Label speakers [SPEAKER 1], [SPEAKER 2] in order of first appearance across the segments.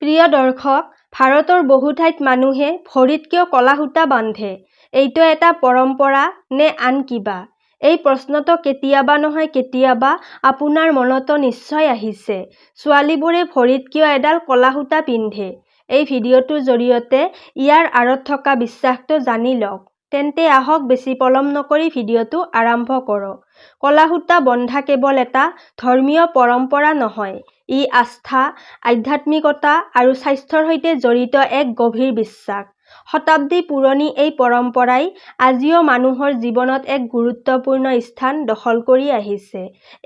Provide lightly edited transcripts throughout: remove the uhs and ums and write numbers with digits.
[SPEAKER 1] প্ৰিয় দৰ্শক, ভাৰতৰ বহু ঠাইত মানুহে ভৰিত কিয় ক'লা সূতা বান্ধে? এইটো এটা পৰম্পৰা নে আন কিবা? এই প্ৰশ্নটো কেতিয়াবা নহয় কেতিয়াবা আপোনাৰ মনতো নিশ্চয় আহিছে। ছোৱালীবোৰে ভৰিত কিয় এডাল ক'লা সূতা পিন্ধে? এই ভিডিঅ'টোৰ জৰিয়তে ইয়াৰ আঁৰত থকা বিশ্বাসটো জানি লওক। তেন্তে আহক বেছি পলম নকৰি ভিডিঅ'টো আৰম্ভ কৰোঁ। ক'লা সূতা বন্ধা কেৱল এটা ধৰ্মীয় পৰম্পৰা নহয়, ই আস্থা, আধ্যাত্মিকতা আৰু স্বাস্থ্যৰ সৈতে জড়িত এক গভীৰ বিশ্বাস। শতাব্দী পুৰণি এই পৰম্পৰাই আজিও মানুহৰ জীৱনত এক গুৰুত্বপূৰ্ণ স্থান দখল কৰি আহিছে।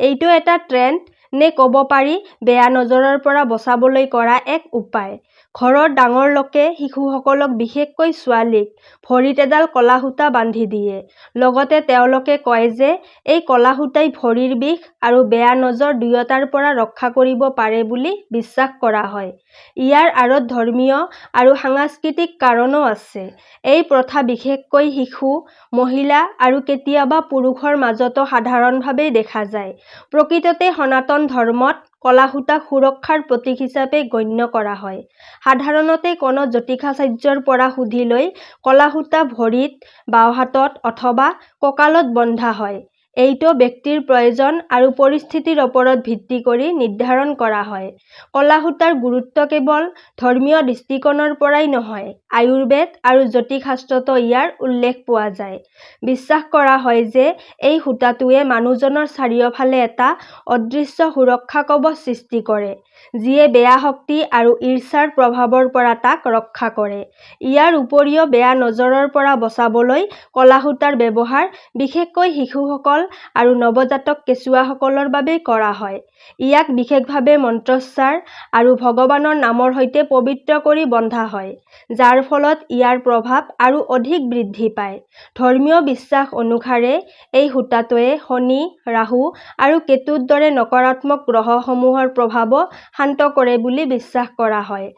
[SPEAKER 1] এইটো এটা ট্ৰেণ্ড নে ক'ব পাৰি বেয়া নজৰৰ পৰা বচাবলৈ কৰা এক উপায়। ঘৰৰ ডাঙৰ লোকে শিশুসকলক, বিশেষকৈ ছোৱালীক, ভৰিত এডাল ক'লা সূতা বান্ধি দিয়ে। লগতে তেওঁলোকে কয় যে এই ক'লা সূতাই ভৰিৰ বিষ আৰু বেয়া নজৰ দুয়োটাৰ পৰা ৰক্ষা কৰিব পাৰে বুলি বিশ্বাস কৰা হয়। ইয়াৰ আঁৰত ধৰ্মীয় আৰু সাংস্কৃতিক কাৰণো আছে। এই প্ৰথা বিশেষকৈ শিশু, মহিলা আৰু কেতিয়াবা পুৰুষৰ মাজতো সাধাৰণভাৱে দেখা যায়। প্ৰকৃততে সনাতন ধৰ্মত ক'লা সূতাক সুৰক্ষাৰ প্ৰতীক হিচাপে গণ্য কৰা হয়। সাধাৰণতে কোনো জ্যোতিষাচাৰ্যৰ পৰা সুধি লৈ ক'লা সূতা ভৰিত, বাওঁহাতত অথবা কঁকালত বন্ধা হয়। এইটো ব্যক্তিৰ প্ৰয়োজন আৰু পৰিস্থিতিৰ ওপৰত ভিত্তি কৰি নিৰ্ধাৰণ কৰা হয়। ক'লা সূতাৰ গুৰুত্ব কেৱল ধৰ্মীয় দৃষ্টিকোণৰ পৰাই নহয়, আয়ুৰ্বেদ আৰু জ্যোতিষশাস্ত্ৰতো ইয়াৰ উল্লেখ পোৱা যায়। বিশ্বাস কৰা হয় যে এই সূতাটোৱে মানুহজনৰ চাৰিওফালে এটা অদৃশ্য সুৰক্ষা কৱচ সৃষ্টি কৰে, যিয়ে বেয়া শক্তি আৰু ঈৰ্ষাৰ প্ৰভাৱৰ পৰা তাক ৰক্ষা কৰে। ইয়াৰ উপৰিও বেয়া নজৰৰ পৰা বচাবলৈ ক'লা সূতাৰ ব্যৱহাৰ বিশেষকৈ শিশুসকল আৰু নৱজাতক কেঁচুৱাসকলৰ বাবে কৰা হয়। ইয়াক বিশেষভাৱে মন্ত্ৰোচ্চাৰ আৰু ভগৱানৰ নামৰ সৈতে পবিত্ৰ কৰি বন্ধা হয়, যাৰ ফলত ইয়াৰ প্ৰভাৱ আৰু অধিক বৃদ্ধি পায়। ধৰ্মীয় বিশ্বাস অনুসাৰে এই সূতাটোৱে শনি, ৰাহু আৰু কেতুৰ দৰে নকাৰাত্মক গ্ৰহসমূহৰ প্ৰভাৱো শান্ত কৰে বুলি বিশ্বাস কৰা হয়।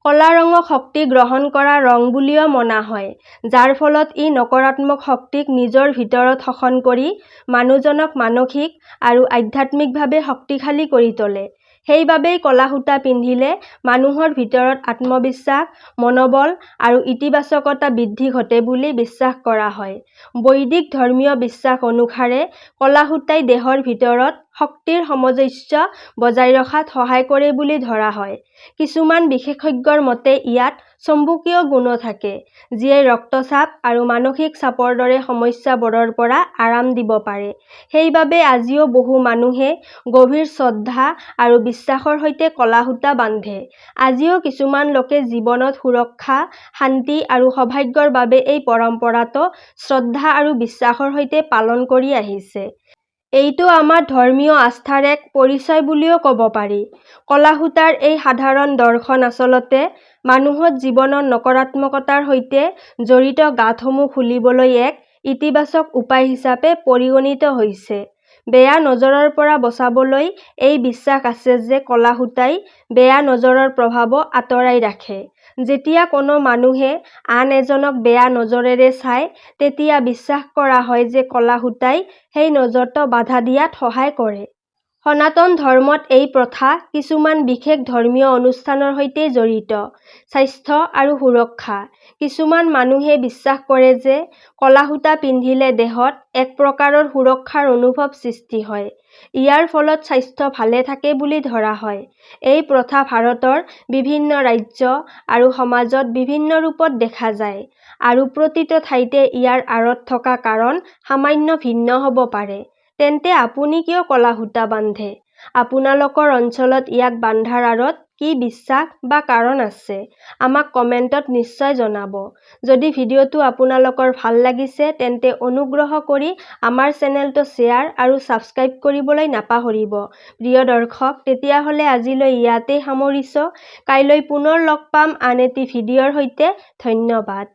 [SPEAKER 1] ক'লা ৰঙক শক্তি গ্ৰহণ কৰা ৰং বুলিও মনা হয়, যাৰ ফলত ই নকাৰাত্মক শক্তিক নিজৰ ভিতৰত শোষণ কৰি মানুহজনক মানসিক আৰু আধ্যাত্মিকভাৱে শক্তিশালী কৰি তোলে। সেইবাবেই ক'লা সূতা পিন্ধিলে মানুহৰ ভিতৰত আত্মবিশ্বাস, মনোবল আৰু ইতিবাচকতা বৃদ্ধি ঘটে বুলি বিশ্বাস কৰা হয়। বৈদিক ধৰ্মীয় বিশ্বাস অনুসাৰে ক'লা সূতাই দেহৰ ভিতৰত শক্তিৰ সামঞ্জস্য বজাই ৰখাত সহায় কৰে বুলি ধৰা হয়। কিছুমান বিশেষজ্ঞৰ মতে ইয়াত চুম্বকীয় গুণো থাকে, যিয়ে ৰক্তচাপ আৰু মানসিক চাপৰ দৰে সমস্যাবোৰৰ পৰা আৰাম দিব পাৰে। সেইবাবে আজিও বহু মানুহে গভীৰ শ্ৰদ্ধা আৰু বিশ্বাসৰ সৈতে ক'লা সূতা বান্ধে। আজিও কিছুমান লোকে জীৱনত সুৰক্ষা, শান্তি আৰু সৌভাগ্যৰ বাবে এই পৰম্পৰাটো শ্ৰদ্ধা আৰু বিশ্বাসৰ সৈতে পালন কৰি আহিছে। এইটো আমাৰ ধৰ্মীয় আস্থাৰ এক পৰিচয় বুলিও ক'ব পাৰি। ক'লা সূতাৰ এই সাধাৰণ দৰ্শন আচলতে মানুহৰ জীৱনৰ নকাৰাত্মকতাৰ সৈতে জড়িত গাঁতসমূহ খুলিবলৈ এক ইতিবাচক উপায় হিচাপে পৰিগণিত হৈছে। বেয়া নজৰৰ পৰা বচাবলৈ এই বিশ্বাস আছে যে ক'লা সূতাই বেয়া নজৰৰ প্ৰভাৱো আঁতৰাই ৰাখে। যেতিয়া কোনো মানুহে আন এজনক বেয়া নজৰেৰে চায়, তেতিয়া বিশ্বাস কৰা হয় যে ক'লা সূতাই সেই নজৰটো বাধা দিয়াত সহায় কৰে। সনাতন ধৰ্মত এই প্ৰথা কিছুমান বিশেষ ধৰ্মীয় অনুষ্ঠানৰ সৈতে জড়িত। স্বাস্থ্য আৰু সুৰক্ষা। কিছুমান মানুহে বিশ্বাস কৰে যে ক'লা সূতা পিন্ধিলে দেহত এক প্ৰকাৰৰ সুৰক্ষাৰ অনুভৱ সৃষ্টি হয়। ইয়াৰ ফলত স্বাস্থ্য ভালে থাকে বুলি ধৰা হয়। এই প্ৰথা ভাৰতৰ বিভিন্ন ৰাজ্য আৰু সমাজত বিভিন্ন ৰূপত দেখা যায়, আৰু প্ৰতিটো ঠাইতে ইয়াৰ আঁৰত থকা কাৰণ সামান্য ভিন্ন হ'ব পাৰে। তেন্তে আপুনি কিয় ক'লা সূতা বান্ধে? আপোনালোকৰ অঞ্চলত ইয়াক বান্ধাৰ আঁৰত কি বিশ্বাস বা কাৰণ আছে? আমাক কমেণ্টত নিশ্চয় জনাব। যদি ভিডিঅ'টো আপোনালোকৰ ভাল লাগিছে তেন্তে অনুগ্ৰহ কৰি আমাৰ চেনেলটো শ্বেয়াৰ আৰু ছাবস্ক্ৰাইব কৰিবলৈ নাপাহৰিব। প্ৰিয় দৰ্শক, তেতিয়াহ'লে আজিলৈ ইয়াতেই সামৰিছোঁ। কাইলৈ পুনৰ লগ পাম আন এটি ভিডিঅ'ৰ সৈতে। ধন্যবাদ।